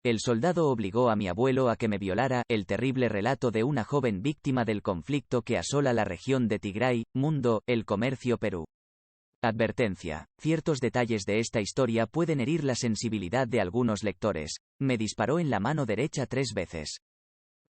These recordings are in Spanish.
El soldado obligó a mi abuelo a que me violara, el terrible relato de una joven víctima del conflicto que asola la región de Tigray, Mundo, El Comercio Perú. Advertencia. Ciertos detalles de esta historia pueden herir la sensibilidad de algunos lectores. Me disparó en la mano derecha 3 veces.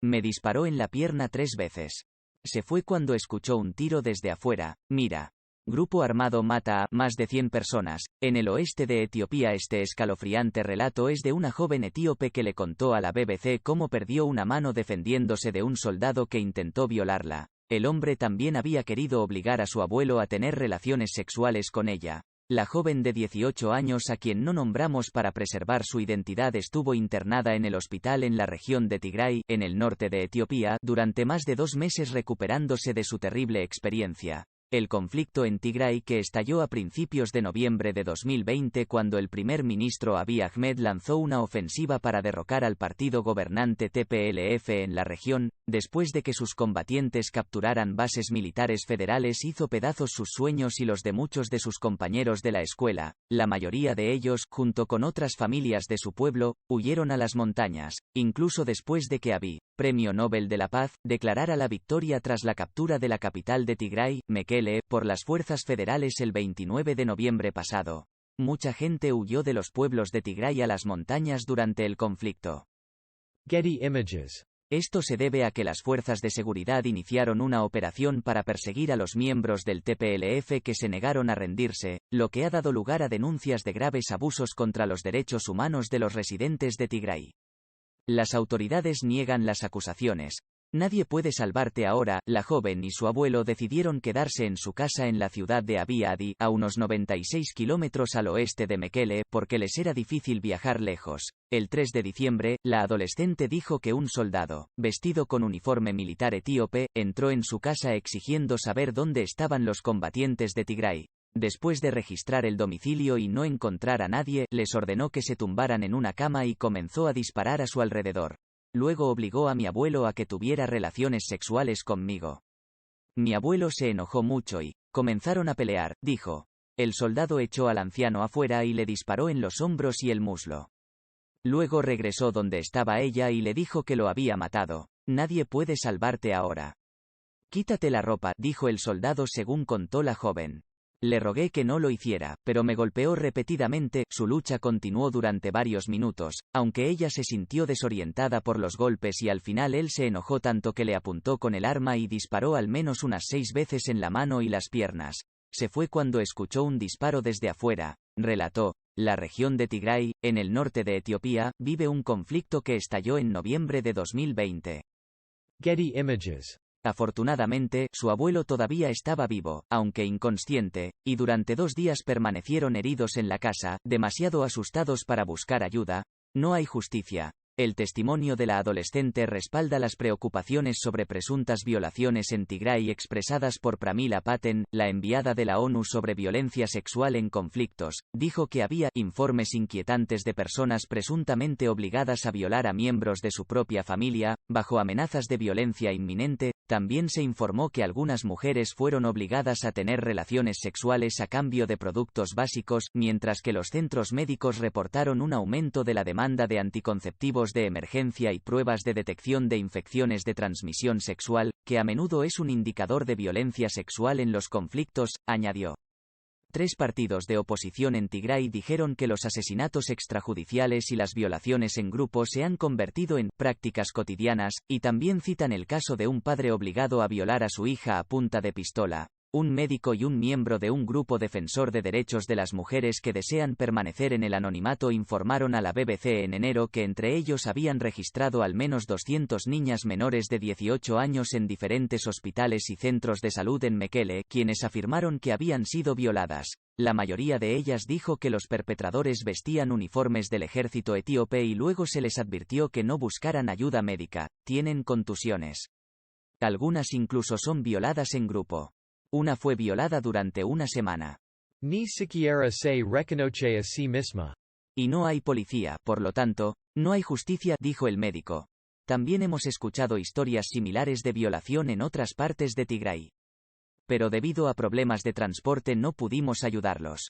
Me disparó en la pierna 3 veces. Se fue cuando escuchó un tiro desde afuera. Mira. Grupo armado mata a más de 100 personas, en el oeste de Etiopía. Este escalofriante relato es de una joven etíope que le contó a la BBC cómo perdió una mano defendiéndose de un soldado que intentó violarla. El hombre también había querido obligar a su abuelo a tener relaciones sexuales con ella. La joven de 18 años, a quien no nombramos para preservar su identidad, estuvo internada en el hospital en la región de Tigray, en el norte de Etiopía, durante más de 2 meses recuperándose de su terrible experiencia. El conflicto en Tigray, que estalló a principios de noviembre de 2020 cuando el primer ministro Abiy Ahmed lanzó una ofensiva para derrocar al partido gobernante TPLF en la región, después de que sus combatientes capturaran bases militares federales, hizo pedazos sus sueños y los de muchos de sus compañeros de la escuela. La mayoría de ellos, junto con otras familias de su pueblo, huyeron a las montañas, incluso después de que Abiy, Premio Nobel de la Paz, declarara la victoria tras la captura de la capital de Tigray, Mekele, por las fuerzas federales el 29 de noviembre pasado. Mucha gente huyó de los pueblos de Tigray a las montañas durante el conflicto. Getty Images. Esto se debe a que las fuerzas de seguridad iniciaron una operación para perseguir a los miembros del TPLF que se negaron a rendirse, lo que ha dado lugar a denuncias de graves abusos contra los derechos humanos de los residentes de Tigray. Las autoridades niegan las acusaciones. Nadie puede salvarte ahora. La joven y su abuelo decidieron quedarse en su casa en la ciudad de Abiy Adi, a unos 96 kilómetros al oeste de Mekele, porque les era difícil viajar lejos. El 3 de diciembre, la adolescente dijo que un soldado, vestido con uniforme militar etíope, entró en su casa exigiendo saber dónde estaban los combatientes de Tigray. Después de registrar el domicilio y no encontrar a nadie, les ordenó que se tumbaran en una cama y comenzó a disparar a su alrededor. Luego obligó a mi abuelo a que tuviera relaciones sexuales conmigo. Mi abuelo se enojó mucho y comenzaron a pelear, dijo. El soldado echó al anciano afuera y le disparó en los hombros y el muslo. Luego regresó donde estaba ella y le dijo que lo había matado. Nadie puede salvarte ahora. Quítate la ropa, dijo el soldado según contó la joven. Le rogué que no lo hiciera, pero me golpeó repetidamente. Su lucha continuó durante varios minutos, aunque ella se sintió desorientada por los golpes y al final él se enojó tanto que le apuntó con el arma y disparó al menos unas 6 veces en la mano y las piernas. Se fue cuando escuchó un disparo desde afuera, relató. La región de Tigray, en el norte de Etiopía, vive un conflicto que estalló en noviembre de 2020. Getty Images. Afortunadamente, su abuelo todavía estaba vivo, aunque inconsciente, y durante 2 días permanecieron heridos en la casa, demasiado asustados para buscar ayuda. No hay justicia. El testimonio de la adolescente respalda las preocupaciones sobre presuntas violaciones en Tigray expresadas por Pramila Patten, la enviada de la ONU sobre violencia sexual en conflictos. Dijo que había informes inquietantes de personas presuntamente obligadas a violar a miembros de su propia familia, bajo amenazas de violencia inminente. También se informó que algunas mujeres fueron obligadas a tener relaciones sexuales a cambio de productos básicos, mientras que los centros médicos reportaron un aumento de la demanda de anticonceptivos de emergencia y pruebas de detección de infecciones de transmisión sexual, que a menudo es un indicador de violencia sexual en los conflictos, añadió. 3 partidos de oposición en Tigray dijeron que los asesinatos extrajudiciales y las violaciones en grupo se han convertido en prácticas cotidianas, y también citan el caso de un padre obligado a violar a su hija a punta de pistola. Un médico y un miembro de un grupo defensor de derechos de las mujeres que desean permanecer en el anonimato informaron a la BBC en enero que entre ellos habían registrado al menos 200 niñas menores de 18 años en diferentes hospitales y centros de salud en Mekele, quienes afirmaron que habían sido violadas. La mayoría de ellas dijo que los perpetradores vestían uniformes del ejército etíope y luego se les advirtió que no buscaran ayuda médica. Tienen contusiones. Algunas incluso son violadas en grupo. Una fue violada durante una semana. Ni siquiera se reconoce a sí misma. Y no hay policía, por lo tanto, no hay justicia, dijo el médico. También hemos escuchado historias similares de violación en otras partes de Tigray. Pero debido a problemas de transporte no pudimos ayudarlos.